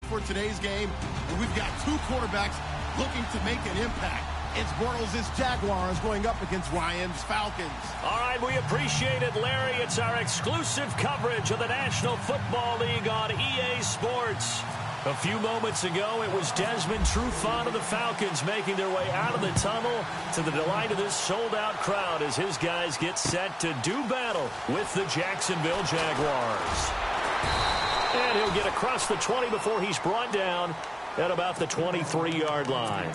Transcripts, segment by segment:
for today's game, and we've got two quarterbacks looking to make an impact. It's Bortles' Jaguars going up against Ryan's Falcons. All right, we appreciate it, Larry. It's our exclusive coverage of the National Football League on EA Sports. A few moments ago, it was Desmond Trufant of the Falcons making their way out of the tunnel to the delight of this sold-out crowd as his guys get set to do battle with the Jacksonville Jaguars. And he'll get across the 20 before he's brought down at about the 23-yard line.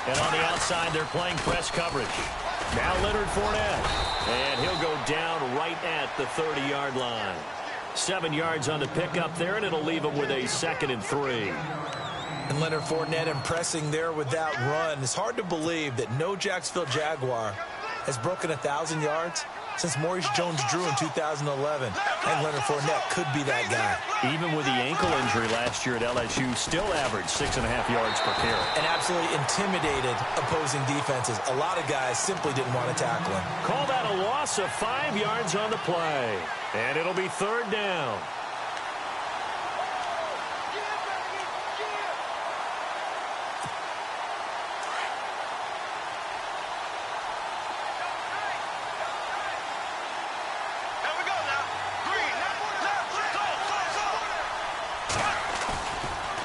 And on the outside, they're playing press coverage. Now Leonard Fournette. And he'll go down right at the 30-yard line. 7 yards on the pickup there, and it'll leave him with a 2nd and 3. And Leonard Fournette impressing there with that run. It's hard to believe that no Jacksonville Jaguar has broken 1,000 yards since Maurice Jones-Drew in 2011. And Leonard Fournette could be that guy. Even with the ankle injury last year at LSU, still averaged 6.5 yards per carry. And absolutely intimidated opposing defenses. A lot of guys simply didn't want to tackle him. Call that a loss of 5 yards on the play. And it'll be 3rd down.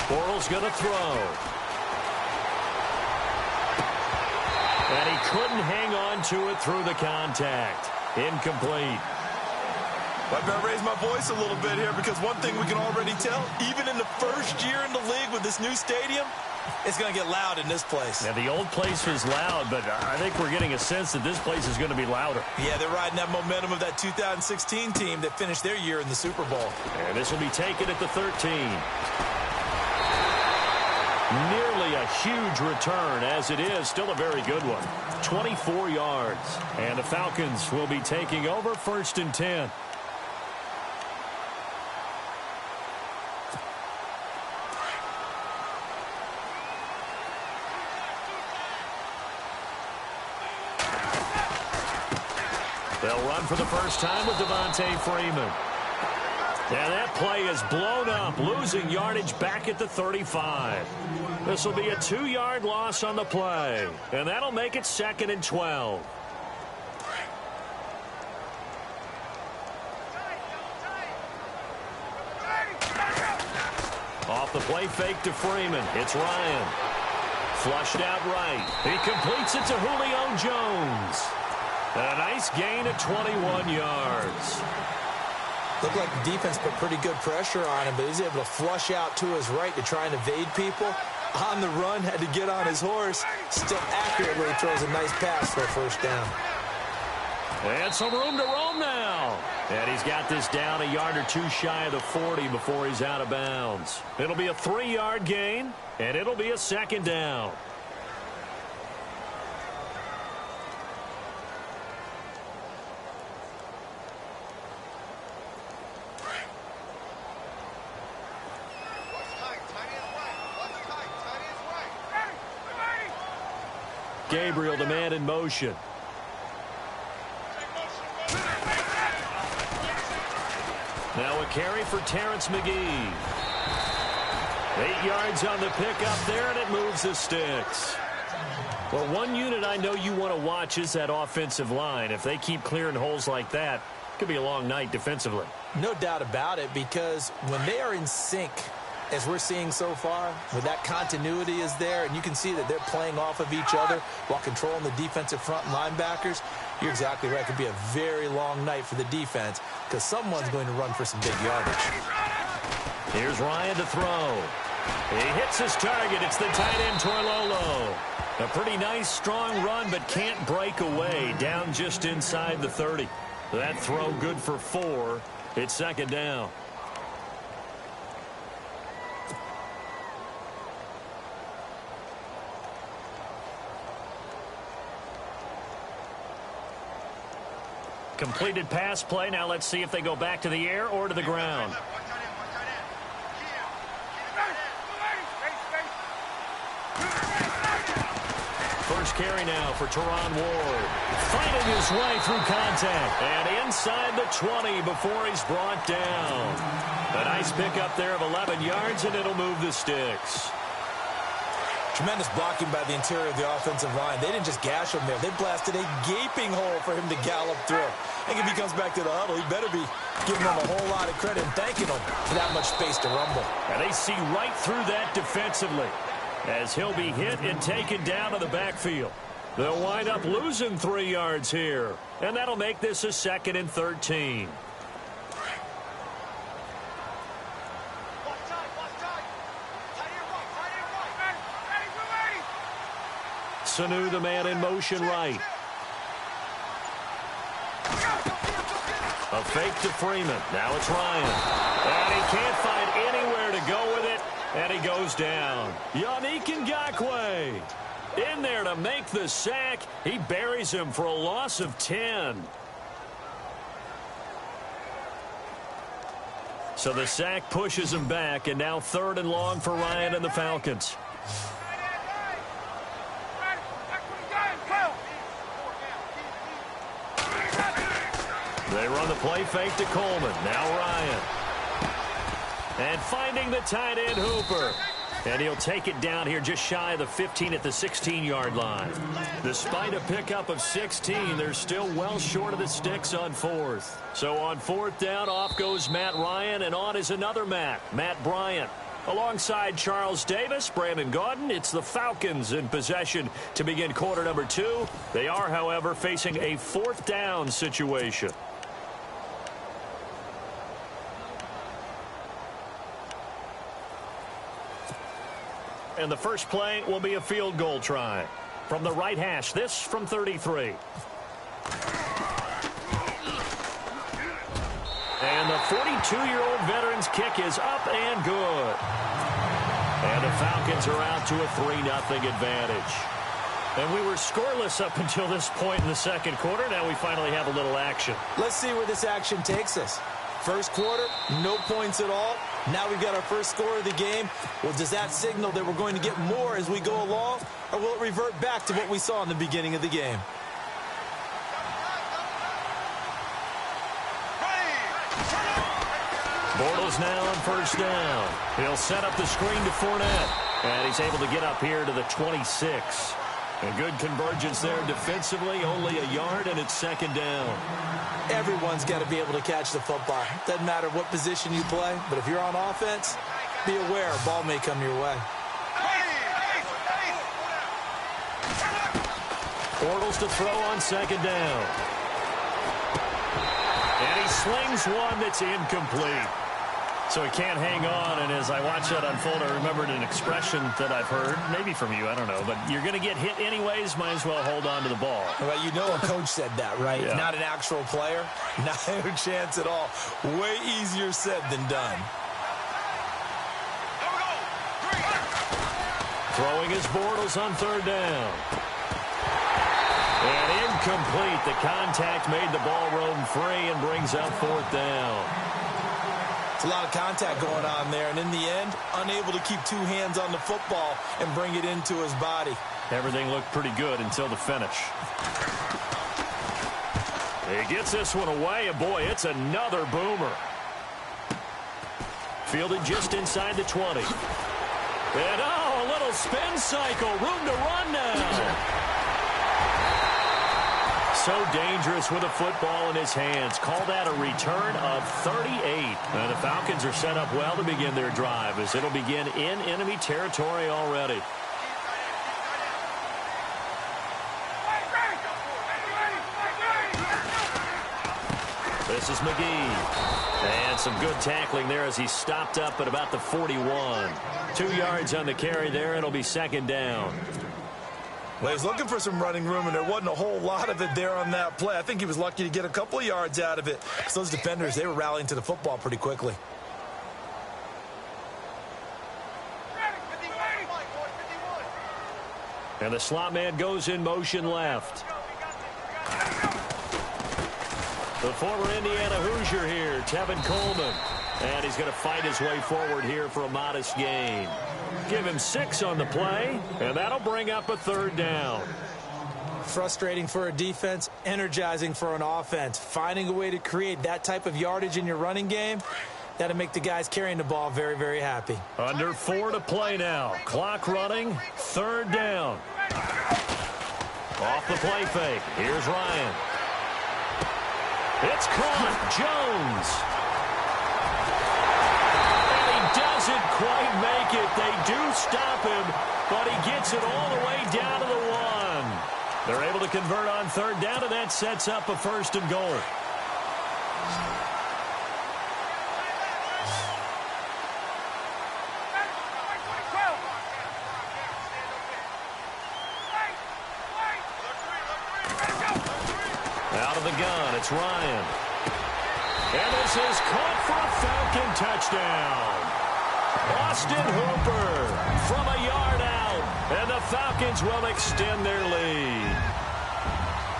Bortles going to throw. And he couldn't hang on to it through the contact. Incomplete. I better raise my voice a little bit here because one thing we can already tell, even in the first year in the league with this new stadium, it's going to get loud in this place. Now, the old place was loud, but I think we're getting a sense that this place is going to be louder. Yeah, they're riding that momentum of that 2016 team that finished their year in the Super Bowl. And this will be taken at the 13. Nearly a huge return, as it is still a very good one. 24 yards. And the Falcons will be taking over 1st and 10. They'll run for the first time with Devontae Freeman. And that play is blown up, losing yardage back at the 35. This will be a 2-yard loss on the play, and that'll make it 2nd and 12. Off the play fake to Freeman. It's Ryan. Flushed out right. He completes it to Julio Jones. A nice gain of 21 yards. Looked like the defense put pretty good pressure on him, but he's able to flush out to his right to try and evade people. On the run, had to get on his horse. Still accurately throws a nice pass for a 1st down. And some room to roam now. And he's got this down a yard or 2 shy of the 40 before he's out of bounds. It'll be a 3-yard gain, and it'll be a 2nd down. Gabriel, the man in motion. Now a carry for Terrence McGee. 8 yards on the pickup there, and it moves the sticks. Well, one unit I know you want to watch is that offensive line. If they keep clearing holes like that, it could be a long night defensively. No doubt about it, because when they are in sync, as we're seeing so far, where that continuity is there, and you can see that they're playing off of each other while controlling the defensive front linebackers, you're exactly right. It could be a very long night for the defense because someone's going to run for some big yardage. Here's Ryan to throw. He hits his target. It's the tight end, Torlolo. A pretty nice, strong run, but can't break away. Down just inside the 30. That throw good for 4. It's 2nd down. Completed pass play. Now let's see if they go back to the air or to the ground. First carry now for Teron Ward. Fighting his way through contact. And inside the 20 before he's brought down. A nice pickup there of 11 yards, and it'll move the sticks. Tremendous blocking by the interior of the offensive line. They didn't just gash him there. They blasted a gaping hole for him to gallop through. I think if he comes back to the huddle, he better be giving them a whole lot of credit and thanking them for that much space to rumble. And they see right through that defensively as he'll be hit and taken down to the backfield. They'll wind up losing 3 yards here, and that'll make this a 2nd and 13. Sanu, the man in motion right. A fake to Freeman. Now it's Ryan. And he can't find anywhere to go with it. And he goes down. Yannick Ngakoue in there to make the sack. He buries him for a loss of 10. So the sack pushes him back, and now 3rd and long for Ryan and the Falcons. They run the play fake to Coleman. Now Ryan. And finding the tight end Hooper. And he'll take it down here just shy of the 15 at the 16-yard line. Despite a pickup of 16, they're still well short of the sticks on 4th. So on 4th down, off goes Matt Ryan, and on is another Matt Bryant. Alongside Charles Davis, Brandon Gaudin, it's the Falcons in possession to begin quarter number 2. They are, however, facing a 4th down situation. And the first play will be a field goal try. From the right hash, this from 33. And the 42-year-old veteran's kick is up and good. And the Falcons are out to a 3-0 advantage. And we were scoreless up until this point in the second quarter. Now we finally have a little action. Let's see where this action takes us. First quarter, no points at all. Now we've got our first score of the game. Well, does that signal that we're going to get more as we go along? Or will it revert back to what we saw in the beginning of the game? Bortles now on first down. He'll set up the screen to Fournette. And he's able to get up here to the 26. A good convergence there defensively, only a yard, and it's 2nd down. Everyone's got to be able to catch the football. Doesn't matter what position you play, but if you're on offense, be aware a ball may come your way. Bortles to throw on 2nd down. And he slings one that's incomplete. So he can't hang on, and as I watch that unfold, I remembered an expression that I've heard, maybe from you, I don't know, but you're going to get hit anyways, might as well hold on to the ball. Well, you know a coach said that, right? Yeah. Not an actual player. Not a chance at all. Way easier said than done. Throwing his Bortles on 3rd down. And incomplete. The contact made the ball roam free and brings up 4th down. It's a lot of contact going on there, and in the end, unable to keep 2 hands on the football and bring it into his body. Everything looked pretty good until the finish. He gets this one away, and boy, it's another boomer. Fielded just inside the 20. And a little spin cycle, room to run now. So dangerous with a football in his hands. Call that a return of 38. And the Falcons are set up well to begin their drive as it'll begin in enemy territory already. This is McGee. And some good tackling there as he stopped up at about the 41. 2 yards on the carry there. It'll be 2nd down. Well, he was looking for some running room, and there wasn't a whole lot of it there on that play. I think he was lucky to get a couple of yards out of it. So those defenders, they were rallying to the football pretty quickly. And the slot man goes in motion left. The former Indiana Hoosier here, Tevin Coleman. And he's going to fight his way forward here for a modest gain. Give him 6 on the play, and that'll bring up a 3rd down. Frustrating for a defense, energizing for an offense. Finding a way to create that type of yardage in your running game, that'll make the guys carrying the ball very, very happy. Under 4 to play now. Clock running, 3rd down. Off the play fake. Here's Ryan. It's caught. Jones. And he doesn't quite make it. They do stop him, but he gets it all the way down to the 1. They're able to convert on 3rd down, and that sets up a 1st and goal. Out of the gun, it's Ryan. And this is caught for a Falcon touchdown. Austin Hooper from a yard out. And the Falcons will extend their lead.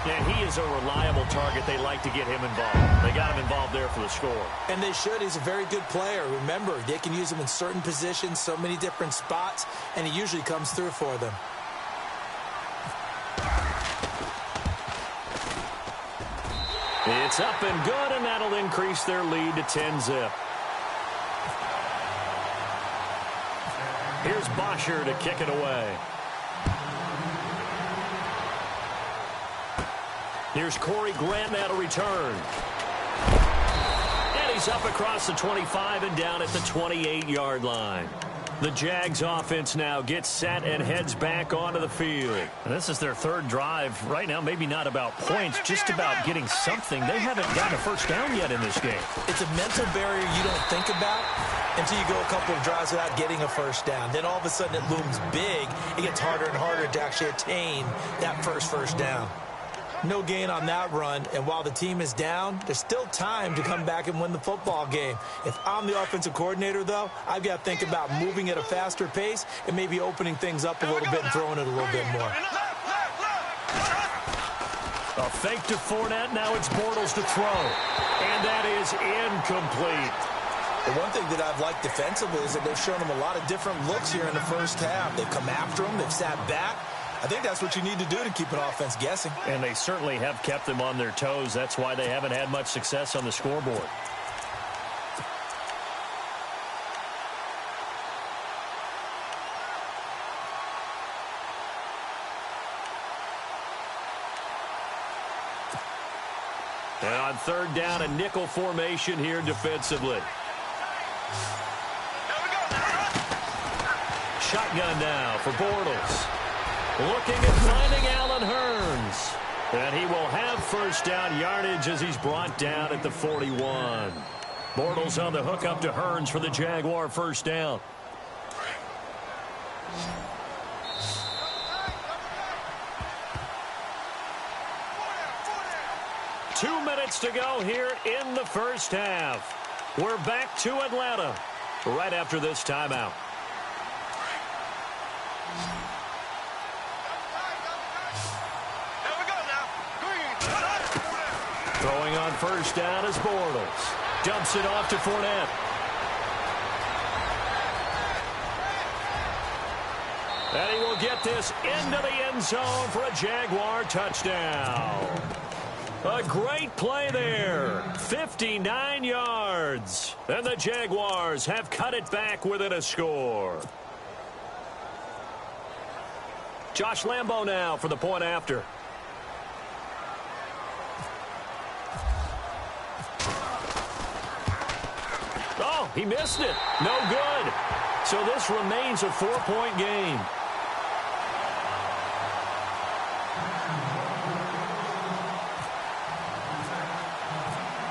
And he is a reliable target. They like to get him involved. They got him involved there for the score. And they should. He's a very good player. Remember, they can use him in certain positions, so many different spots, and he usually comes through for them. It's up and good, and that'll increase their lead to 10-zip. Here's Bosher to kick it away. Here's Corey Grant now to return. And he's up across the 25 and down at the 28-yard line. The Jags offense now gets set and heads back onto the field. And this is their 3rd drive. Right now, maybe not about points, just about getting something. They haven't gotten a 1st down yet in this game. It's a mental barrier you don't think about until you go a couple of drives without getting a 1st down. Then all of a sudden it looms big. It gets harder and harder to actually attain that first down. No gain on that run, and while the team is down, there's still time to come back and win the football game. If I'm the offensive coordinator, though, I've got to think about moving at a faster pace and maybe opening things up a little bit and throwing it a little bit more. A fake to Fournette, now it's Bortles to throw. And that is incomplete. The one thing that I've liked defensively is that they've shown them a lot of different looks here in the first half. They've come after them, they've sat back. I think that's what you need to do to keep an offense guessing. And they certainly have kept them on their toes. That's why they haven't had much success on the scoreboard. And on 3rd down, a nickel formation here defensively. Shotgun now for Bortles. Looking at finding Allen Hurns. And he will have 1st down yardage as he's brought down at the 41. Bortles on the hook up to Hurns for the Jaguar 1st down. Two minutes to go here in the first half. We're back to Atlanta right after this timeout. Throwing on 1st down is Bortles. Dumps it off to Fournette. And he will get this into the end zone for a Jaguar touchdown. A great play there. 59 yards. And the Jaguars have cut it back within a score. Josh Lambo now for the point after. Oh, he missed it. No good. So this remains a 4-point game.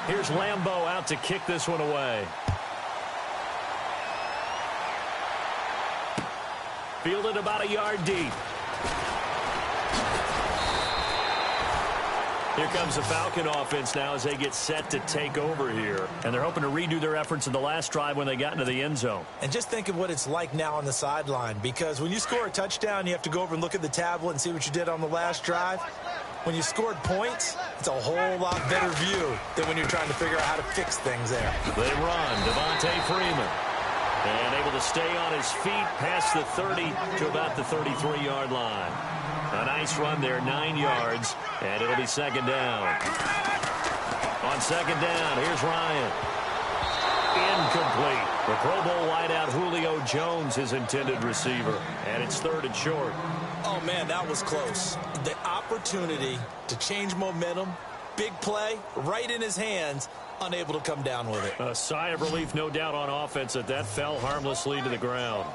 Here's Lambo out to kick this one away. Fielded about a yard deep. Here comes the Falcon offense now as they get set to take over here. And they're hoping to redo their efforts in the last drive when they got into the end zone. And just think of what it's like now on the sideline, because when you score a touchdown, you have to go over and look at the tablet and see what you did on the last drive. when you scored points, it's a whole lot better view than when you're trying to figure out how to fix things there. They run. Devontae Freeman. And able to stay on his feet past the 30 to about the 33-yard line. A nice run there, 9 yards, and it'll be second down. On second down, here's Ryan. Incomplete. The Pro Bowl wideout Julio Jones, his intended receiver. And it's third and short. Oh, man, that was close. The opportunity to change momentum, big play, right in his hands, unable to come down with it. A sigh of relief, no doubt, on offense that fell harmlessly to the ground.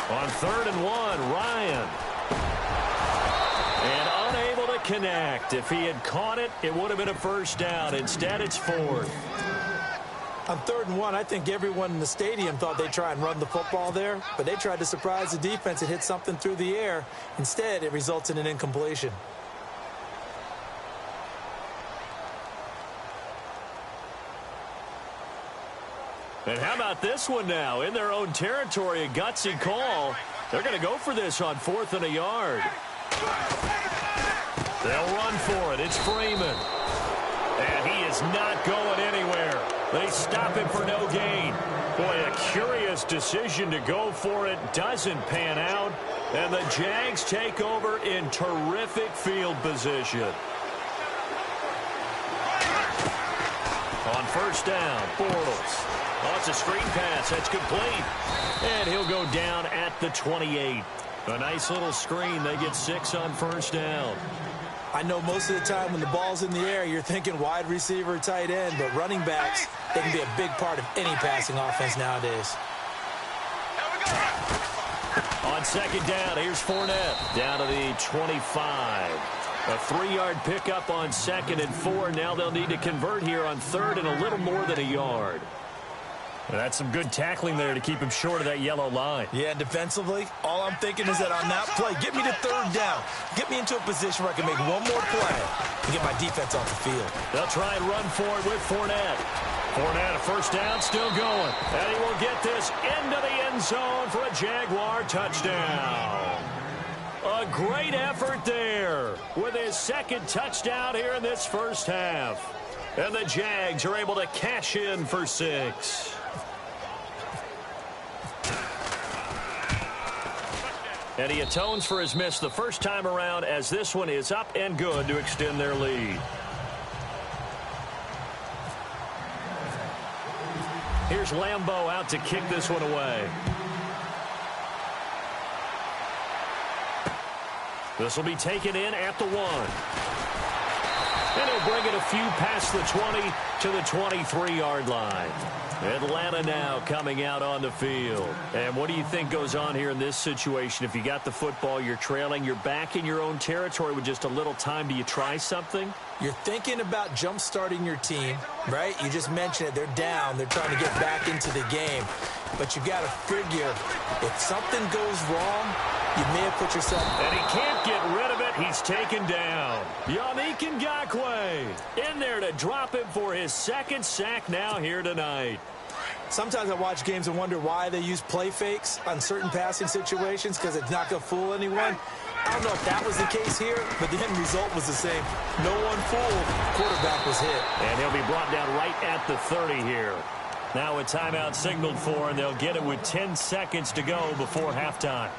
On third and 1, Ryan. And unable to connect. If he had caught it, it would have been a first down. Instead, it's fourth. On third and 1, I think everyone in the stadium thought they'd try and run the football there, but they tried to surprise the defense and hit something through the air. Instead, it results in an incompletion. And how about this one now? In their own territory, a gutsy call. They're going to go for this on 4th and a yard. They'll run for it. It's Freeman. And he is not going anywhere. They stop him for no gain. Boy, a curious decision to go for it. Doesn't pan out. And the Jags take over in terrific field position. On first down, Bortles. Oh, it's a screen pass. That's complete. And he'll go down at the 28. A nice little screen. They get 6 on first down. I know most of the time when the ball's in the air, you're thinking wide receiver, tight end, but running backs, they can be a big part of any passing offense nowadays. On second down, here's Fournette down to the 25. A 3-yard pickup on 2nd and 4. Now they'll need to convert here on 3rd and a little more than a yard. And that's some good tackling there to keep him short of that yellow line. Yeah, and defensively, all I'm thinking is that on that play, get me to 3rd down. Get me into a position where I can make one more play and get my defense off the field. They'll try and run for it with Fournette. Fournette, a first down, still going. And he will get this into the end zone for a Jaguar touchdown. A great effort there with his 2nd touchdown here in this first half. And the Jags are able to cash in for 6. And he atones for his miss the first time around, as this one is up and good to extend their lead. Here's Lambeau out to kick this one away. This will be taken in at the 1. And he'll bring it a few past the 20 to the 23-yard line. Atlanta now coming out on the field. And what do you think goes on here in this situation? If you got the football, you're trailing, you're back in your own territory with just a little time. Do you try something? You're thinking about jump-starting your team, right? You just mentioned it. They're down. They're trying to get back into the game. But you got to figure, if something goes wrong, you may have put yourself... And he can't get rid of it. He's taken down. Yannick Ngakoue in there to drop him for his 2nd sack now here tonight. Sometimes I watch games and wonder why they use play fakes on certain passing situations, because it's not going to fool anyone. I don't know if that was the case here, but the end result was the same. No one fooled. Quarterback was hit. And he'll be brought down right at the 30 here. Now a timeout signaled for, and they'll get it with 10 seconds to go before halftime.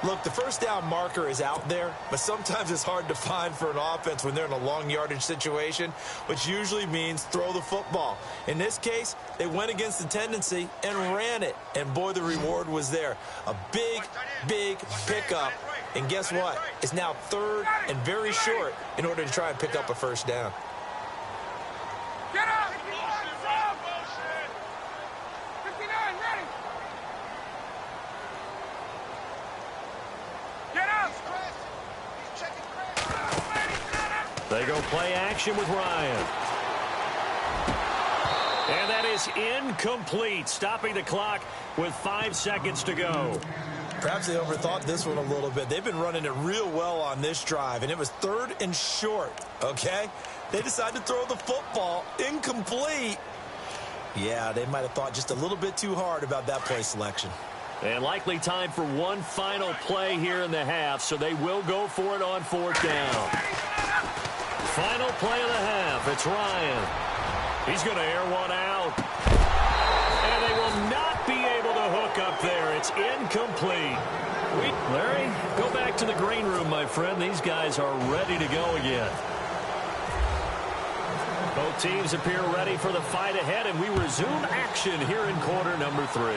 Look, the first down marker is out there, but sometimes it's hard to find for an offense when they're in a long yardage situation, which usually means throw the football. In this case, they went against the tendency and ran it, and boy, the reward was there. A big, big pickup, and guess what? It's now 3rd and very short in order to try and pick up a first down. Get up! 59, ready! Get up! They go play action with Ryan. And that is incomplete, stopping the clock with 5 seconds to go. Perhaps they overthought this one a little bit. They've been running it real well on this drive, and it was 3rd and short, okay? They decided to throw the football incomplete. Yeah, they might have thought just a little bit too hard about that play selection. And likely time for one final play here in the half, so they will go for it on 4th down. Final play of the half. It's Ryan. He's going to air one out. And they will not be able to hook up there. It's incomplete. Larry, go back to the green room, my friend. These guys are ready to go again. Both teams appear ready for the fight ahead, and we resume action here in quarter number 3.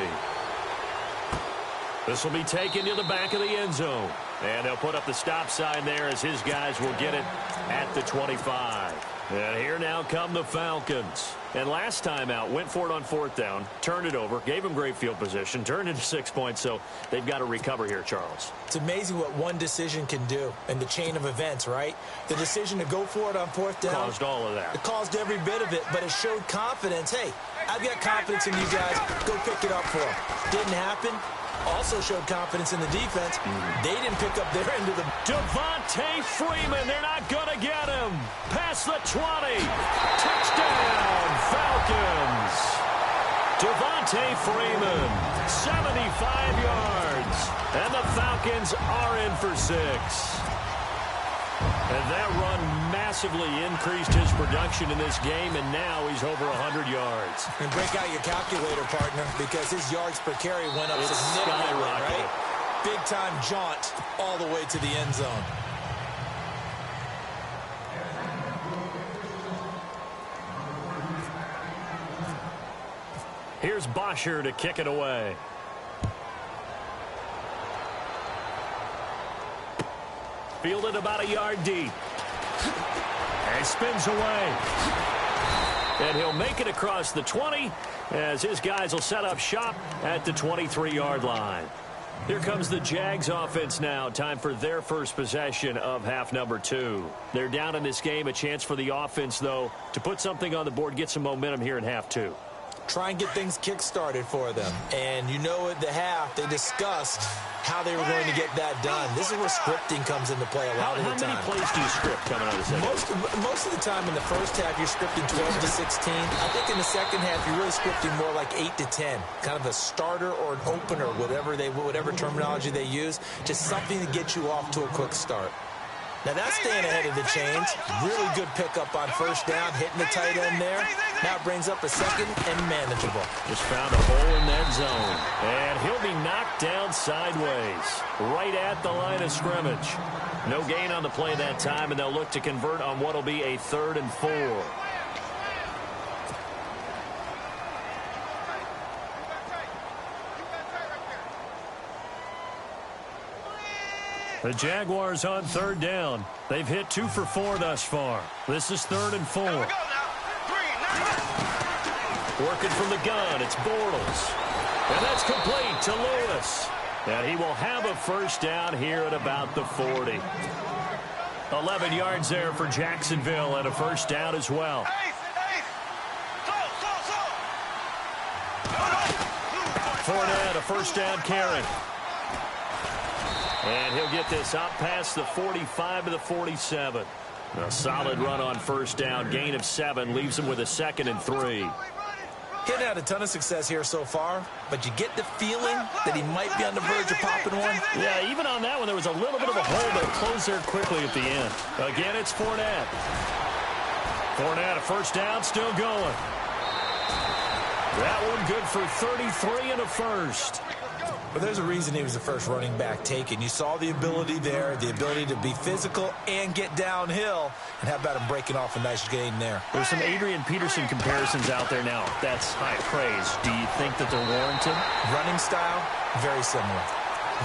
This will be taken to the back of the end zone. And they'll put up the stop sign there as his guys will get it at the 25. And here now come the Falcons. And last time out, went for it on 4th down, turned it over, gave them great field position, turned into 6 points, so they've got to recover here, Charles. It's amazing what one decision can do in the chain of events, right? The decision to go for it on 4th down. Caused all of that. It caused every bit of it, but it showed confidence. Hey, I've got confidence in you guys. Go pick it up for them. Didn't happen. Also showed confidence in the defense. They didn't pick up their end of the... Devontae Freeman, they're not going to get him. Past the 20. Touchdown, Falcons. Devontae Freeman, 75 yards. And the Falcons are in for 6. And that run massively increased his production in this game, and now he's over 100 yards. And break out your calculator, partner, because his yards per carry went up significantly, right? Big-time jaunt all the way to the end zone. Here's Bosher to kick it away. Fielded about a yard deep. And spins away. And he'll make it across the 20 as his guys will set up shop at the 23-yard line. Here comes the Jags offense now. Time for their first possession of half number 2. They're down in this game. A chance for the offense, though, to put something on the board, get some momentum here in half 2. Try and get things kick-started for them. And you know at the half, they discussed how they were going to get that done. This is where scripting comes into play a lot of the time. How many plays do you script coming out of the second? Most of the time in the first half, you're scripting 12 to 16. I think in the second half, you're really scripting more like 8 to 10. Kind of a starter or an opener, whatever terminology they use. Just something to get you off to a quick start. Now that's staying ahead of the chains. Really good pickup on 1st down, hitting the tight end there. Now brings up a second and manageable. Just found a hole in that zone. And he'll be knocked down sideways, right at the line of scrimmage. No gain on the play that time, and they'll look to convert on what will be a 3rd and 4. The Jaguars on 3rd down. They've hit 2 for 4 thus far. This is 3rd and 4. Working from the gun, it's Bortles. And that's complete to Lewis. And he will have a 1st down here at about the 40. 11 yards there for Jacksonville and a 1st down as well. Fournette, a 1st down carry. And he'll get this up past the 45 to the 47. A solid run on 1st down. Gain of 7 leaves him with a 2nd and 3. Getting had a ton of success here so far, but you get the feeling that he might be on the verge of popping one. Yeah, even on that one, there was a little bit of a hole, but it closed there quickly at the end. Again, it's Fournette. Fournette, a 1st down, still going. That one good for 33 and a 1st. But there's a reason he was the first running back taken. You saw the ability there, the ability to be physical and get downhill. And how about him breaking off a nice gain there? There's some Adrian Peterson comparisons out there now. That's high praise. Do you think that they're warranted? Running style, very similar.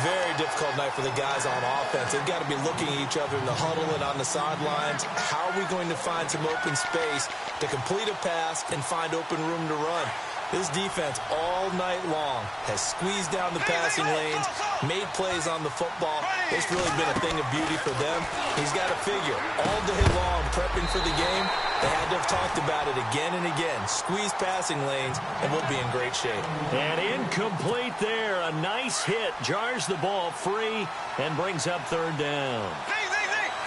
Very difficult night for the guys on offense. They've got to be looking at each other in the huddle and on the sidelines. How are we going to find some open space to complete a pass and find open room to run? This defense all night long has squeezed down the passing lanes, made plays on the football. It's really been a thing of beauty for them. He's got to figure all day long prepping for the game. They had to have talked about it again and again. Squeeze passing lanes, and we'll be in great shape. And incomplete there. A nice hit. Jars the ball free and brings up 3rd down.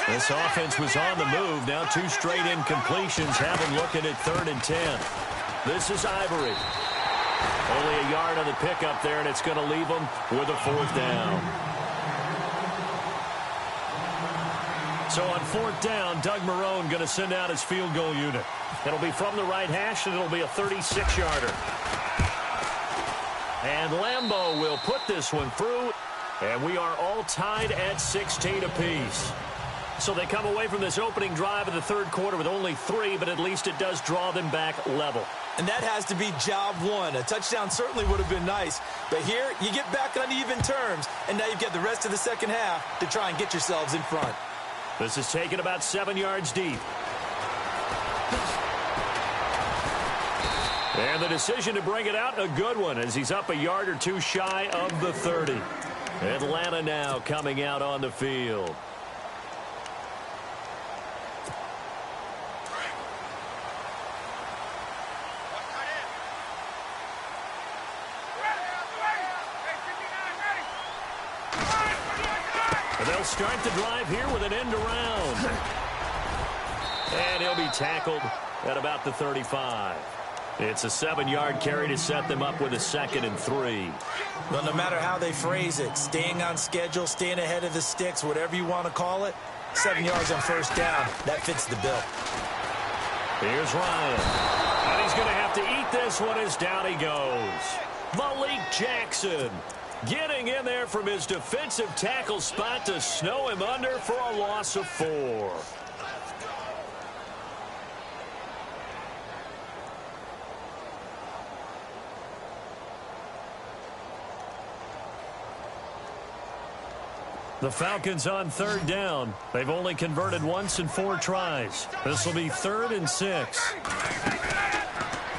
This offense was on the move. Now 2 straight incompletions have him looking at 3rd and 10. This is Ivory. Only a yard on the pickup there, and it's going to leave them with a 4th down. So on 4th down, Doug Marrone going to send out his field goal unit. It'll be from the right hash, and it'll be a 36-yarder. And Lambeau will put this one through, and we are all tied at 16 apiece. So they come away from this opening drive of the third quarter with only 3, but at least it does draw them back level. And that has to be job one. A touchdown certainly would have been nice. But here, you get back on even terms, and now you've got the rest of the second half to try and get yourselves in front. This is taken about 7 yards deep. And the decision to bring it out, a good one, as he's up a yard or two shy of the 30. Atlanta now coming out on the field. And they'll start the drive here with an end around. And he'll be tackled at about the 35. It's a 7-yard carry to set them up with a 2nd and 3. Well, no matter how they phrase it, staying on schedule, staying ahead of the sticks, whatever you want to call it, 7 yards on 1st down, that fits the bill. Here's Ryan. And he's going to have to eat this one as down he goes. Malik Jackson getting in there from his defensive tackle spot to snow him under for a loss of 4. The Falcons on 3rd down. They've only converted once in 4 tries. This will be 3rd and 6.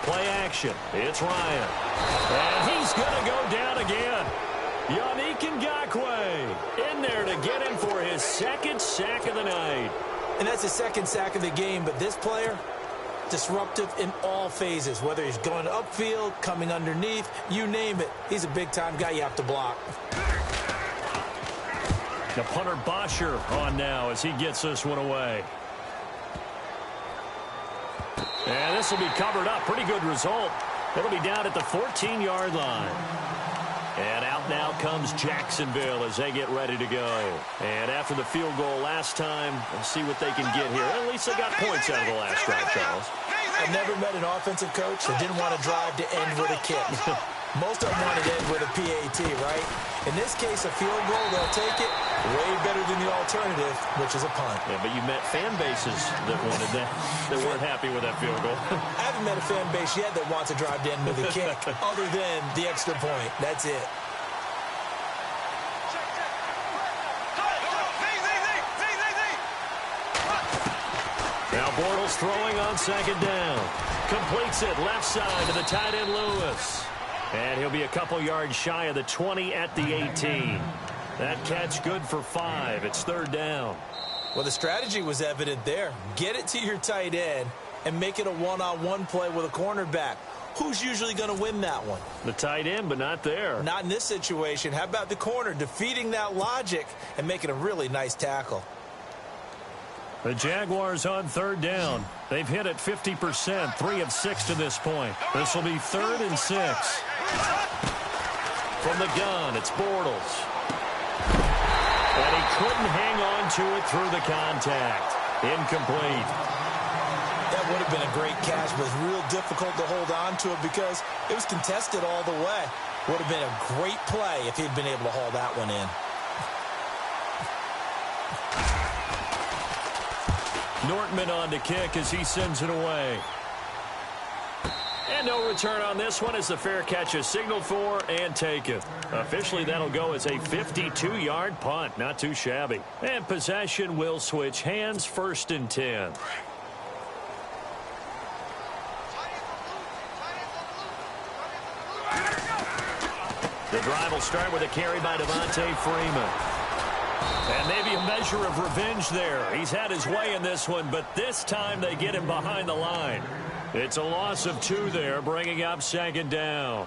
Play action. It's Ryan. And he's going to go down again. Yannick Ngakoue in there to get him for his 2nd sack of the night. And that's his 2nd sack of the game, but this player, disruptive in all phases, whether he's going upfield, coming underneath, you name it. He's a big-time guy you have to block. The punter Bosher on now as he gets this one away. And this will be covered up. Pretty good result. It'll be down at the 14-yard line. And out now comes Jacksonville as they get ready to go. And after the field goal last time, let's see what they can get here. At least they got points out of the last drive, Charles. I've never met an offensive coach that didn't want to drive to end with a kick. Most of them want to end with a PAT, right? In this case, a field goal, they'll take it way better than the alternative, which is a punt. Yeah, but you met fan bases that wanted that, that weren't happy with that field goal. I haven't met a fan base yet that wants to drive to end with a kick, other than the extra point. That's it. Now Bortles throwing on 2nd down. Completes it left side to the tight end Lewis. And he'll be a couple yards shy of the 20 at the 18. That catch good for 5. It's 3rd down. Well, the strategy was evident there. Get it to your tight end and make it a one-on-one play with a cornerback. Who's usually going to win that one? The tight end, but not there. Not in this situation. How about the corner defeating that logic and making a really nice tackle? The Jaguars on 3rd down. They've hit it 50%, 3 of 6 to this point. This will be 3rd and 6. From the gun, it's Bortles. And he couldn't hang on to it through the contact. Incomplete. That would have been a great catch, but it's real difficult to hold on to it because it was contested all the way. Would have been a great play if he'd been able to haul that one in. Nortman on to kick as he sends it away. And no return on this one as the fair catch is signaled for and taken. Officially, that'll go as a 52-yard punt. Not too shabby. And possession will switch hands, 1st and 10. The drive will start with a carry by Devontae Freeman. And maybe a measure of revenge there. He's had his way in this one, but this time they get him behind the line. It's a loss of 2 there, bringing up 2nd down.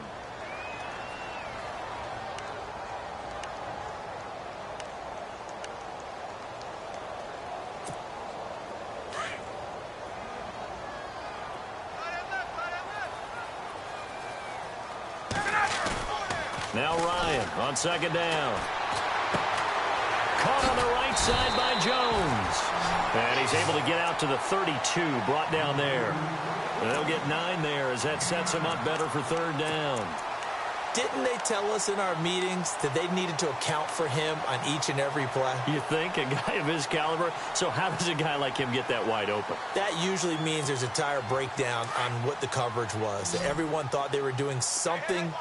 Now Ryan on second down. Caught on the right side by Jones. And he's able to get out to the 32, brought down there. And they'll get 9 there as that sets him up better for third down. Didn't they tell us in our meetings that they needed to account for him on each and every play? You think? A guy of his caliber? So how does a guy like him get that wide open? That usually means there's a entire breakdown on what the coverage was. That everyone thought they were doing something,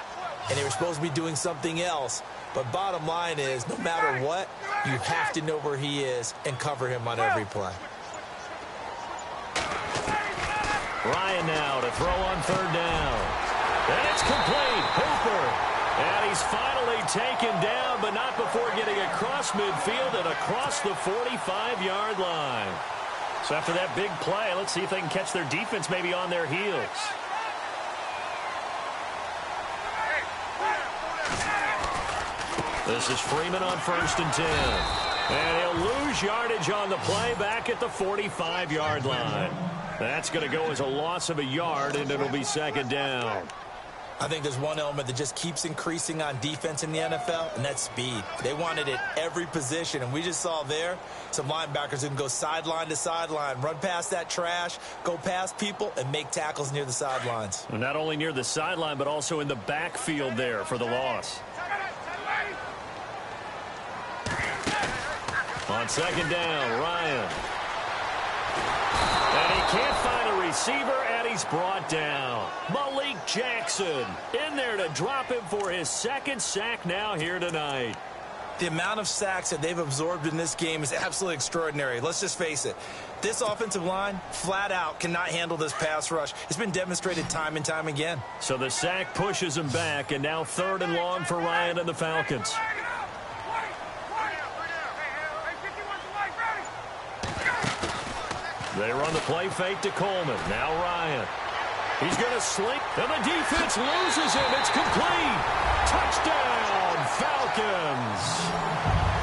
and they were supposed to be doing something else. But bottom line is, no matter what, you have to know where he is and cover him on every play. Ryan now to throw on third down. And it's complete. Hooper. And he's finally taken down, but not before getting across midfield and across the 45-yard line. So after that big play, let's see if they can catch their defense maybe on their heels. This is Freeman on 1st and 10. And he'll lose yardage on the play back at the 45-yard line. That's going to go as a loss of a yard, and it'll be second down. I think there's one element that just keeps increasing on defense in the NFL, and that's speed. They want it at every position, and we just saw there some linebackers who can go sideline to sideline, run past that trash, go past people, and make tackles near the sidelines. Well, not only near the sideline, but also in the backfield there for the loss. On second down, Ryan. And he can't find a receiver, and he's brought down. Malik Jackson in there to drop him for his second sack now here tonight. The amount of sacks that they've absorbed in this game is absolutely extraordinary. Let's just face it. This offensive line, flat out, cannot handle this pass rush. It's been demonstrated time and time again. So the sack pushes him back, and now 3rd and long for Ryan and the Falcons. They run the play fake to Coleman. Now Ryan. He's going to slink, and the defense loses him. It's complete. Touchdown, Falcons.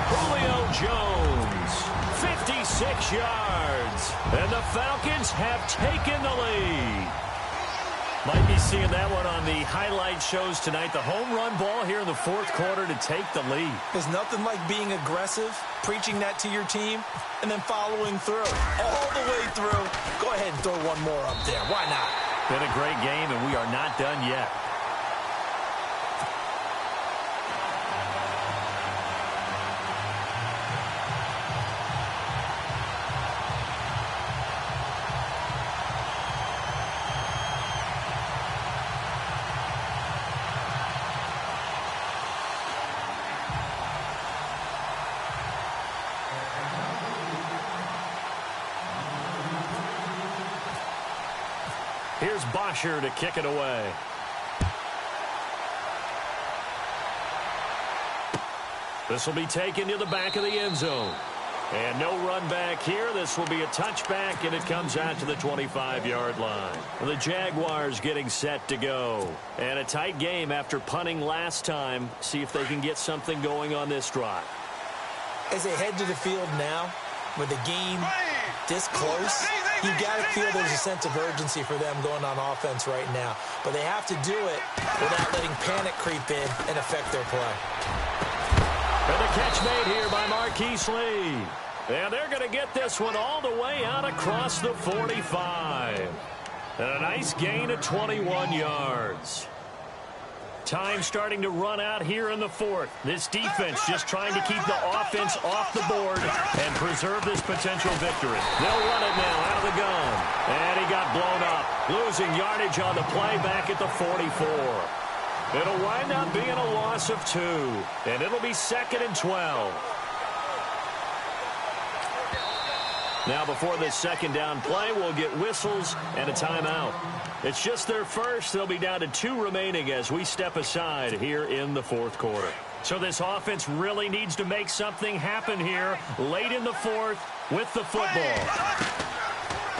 Julio Jones, 56 yards. And the Falcons have taken the lead. Might be seeing that one on the highlight shows tonight. The home run ball here in the 4th quarter to take the lead. There's nothing like being aggressive, preaching that to your team, and then following through. All the way through. Go ahead and throw one more up there. Why not? Been a great game, and we are not done yet. Here's Bosher to kick it away. This will be taken to the back of the end zone. And no run back here. This will be a touchback, and it comes out to the 25-yard line. The Jaguars getting set to go. And a tight game after punting last time. See if they can get something going on this drive. As they head to the field now, with the game this close, you got to feel there's a sense of urgency for them going on offense right now. But they have to do it without letting panic creep in and affect their play. And the catch made here by Marquise Lee. And they're going to get this one all the way out across the 45. And a nice gain of 21 yards. Time starting to run out here in the 4th. This defense just trying to keep the offense off the board and preserve this potential victory. They'll run it now out of the gun. And he got blown up, losing yardage on the play back at the 44. It'll wind up being a loss of 2, and it'll be 2nd and 12. Now before this second down play, we'll get whistles and a timeout. It's just their first. They'll be down to 2 remaining as we step aside here in the 4th quarter. So this offense really needs to make something happen here late in the 4th with the football.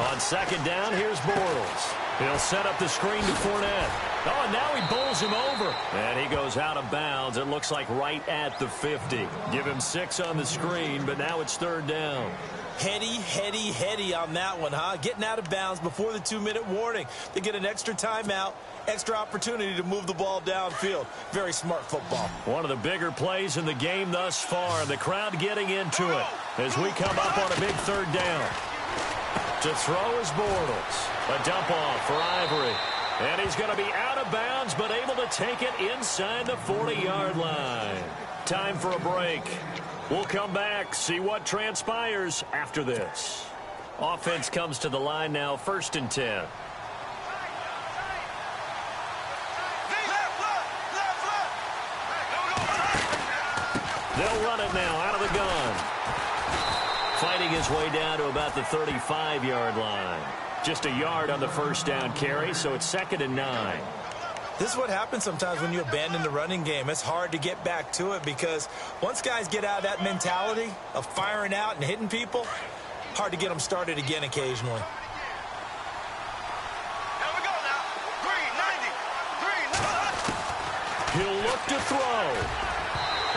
On second down, here's Bortles. He'll set up the screen to Fournette. Oh, and now he bowls him over. And he goes out of bounds. It looks like right at the 50. Give him 6 on the screen, but now it's 3rd down. Heady on that one, huh? Getting out of bounds before the 2-minute warning. They get an extra timeout, extra opportunity to move the ball downfield. Very smart football. One of the bigger plays in the game thus far. The crowd getting into it as we come up on a big 3rd down. To throw is Bortles. A dump off for Ivory. And he's going to be out of bounds, but able to take it inside the 40-yard line. Time for a break. We'll come back, see what transpires after this. Offense comes to the line now, 1st and 10. They'll run it now out of the gun. Fighting his way down to about the 35-yard line. Just a yard on the 1st down carry, so it's 2nd and 9. This is what happens sometimes when you abandon the running game. It's hard to get back to it because once guys get out of that mentality of firing out and hitting people, hard to get them started again occasionally. Here we go now. Green, 90. He'll look to throw.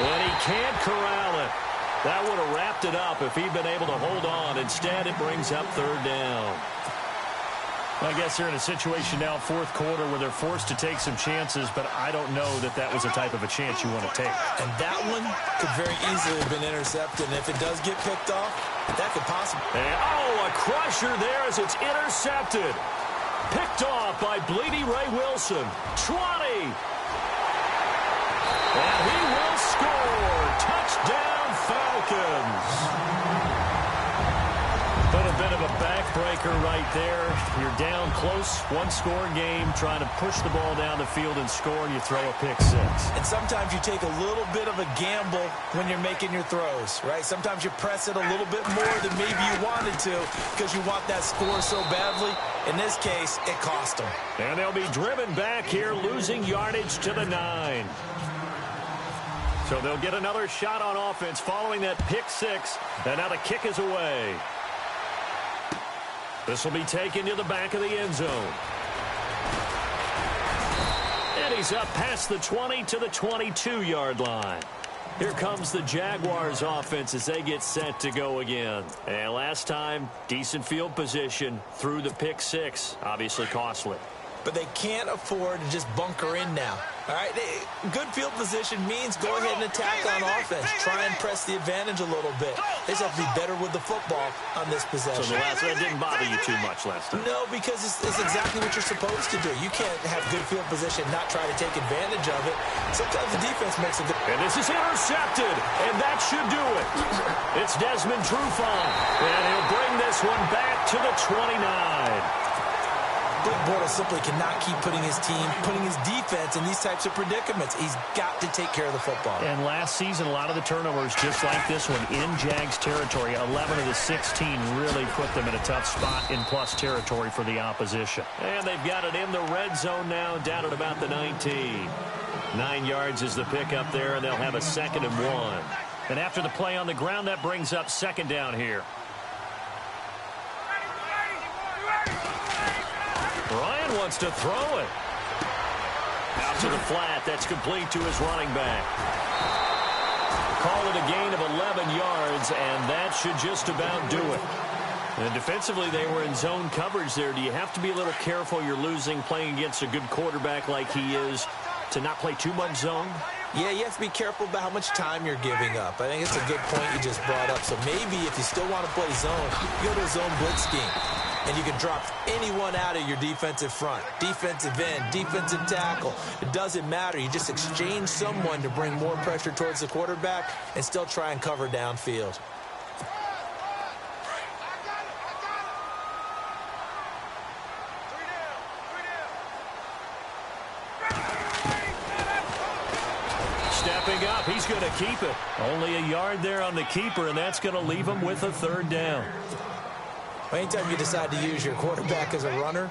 And he can't corral it. That would have wrapped it up if he'd been able to hold on. Instead, it brings up 3rd down. I guess they're in a situation now, 4th quarter, where they're forced to take some chances, but I don't know that that was the type of a chance you want to take. And that one could very easily have been intercepted, and if it does get picked off, that could possibly... And, a crusher there as it's intercepted. Picked off by Bleedy Ray Wilson. 20. And he will score. Touchdown, Falcons. But a bit of a backbreaker right there. You're down close, 1-score game, trying to push the ball down the field and score, and you throw a pick 6. And sometimes you take a little bit of a gamble when you're making your throws, right? Sometimes you press it a little bit more than maybe you wanted to because you want that score so badly. In this case, it cost them. And they'll be driven back here, losing yardage to the 9. So they'll get another shot on offense following that pick 6, and now the kick is away. This will be taken to the back of the end zone. And he's up past the 20 to the 22-yard line. Here comes the Jaguars offense as they get set to go again. And last time, decent field position through the pick 6. Obviously costly. But they can't afford to just bunker in now. All right, good field position means go ahead and attack on offense. Try and press the advantage a little bit. They just have to be better with the football on this possession. So the last one didn't bother you too much last time? No, because it's exactly what you're supposed to do. You can't have good field position and not try to take advantage of it. Sometimes the defense makes a good... And this is intercepted, and that should do it. It's Desmond Trufant, and he'll bring this one back to the 29. Bortles simply cannot keep putting his team, putting his defense in these types of predicaments. He's got to take care of the football. And last season, a lot of the turnovers, just like this one, in Jags territory, 11 of the 16 really put them in a tough spot in plus territory for the opposition. And they've got it in the red zone now, down at about the 19. 9 yards is the pickup there, and they'll have a 2nd and 1. And after the play on the ground, that brings up 2nd down here. Ryan wants to throw it. Out to the flat. That's complete to his running back. Call it a gain of 11 yards, and that should just about do it. And defensively, they were in zone coverage there. Do you have to be a little careful? You're losing, playing against a good quarterback like he is, to not play too much zone? Yeah, you have to be careful about how much time you're giving up. I think it's a good point you just brought up. So maybe if you still want to play zone, you go to a zone blitz scheme. And you can drop anyone out of your defensive front. Defensive end, defensive tackle. It doesn't matter. You just exchange someone to bring more pressure towards the quarterback and still try and cover downfield. Stepping up, he's going to keep it. Only a yard there on the keeper, and that's going to leave him with a 3rd down. Anytime you decide to use your quarterback as a runner,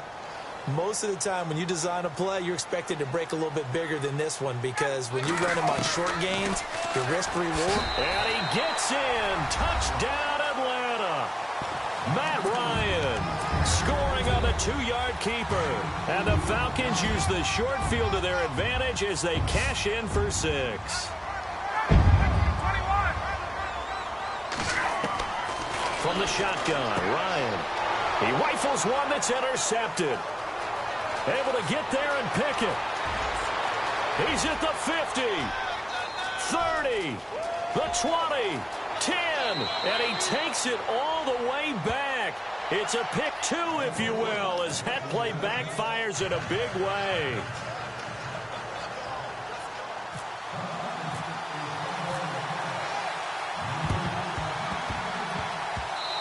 most of the time when you design a play, you're expected to break a little bit bigger than this one because when you run him on short gains, your risk-reward. And he gets in. Touchdown, Atlanta. Matt Ryan scoring on the 2-yard keeper. And the Falcons use the short field to their advantage as they cash in for 6. From the shotgun, Ryan. He rifles one that's intercepted. Able to get there and pick it. He's at the 50, 30, the 20, 10, and he takes it all the way back. It's a pick 2, if you will, as that play backfires in a big way.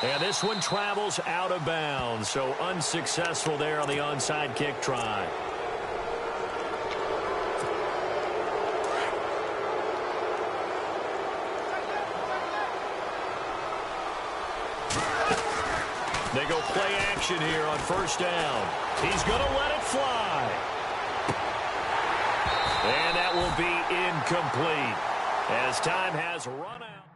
And this one travels out of bounds, so unsuccessful there on the onside kick try. They go play action here on first down. He's going to let it fly. And that will be incomplete as time has run out.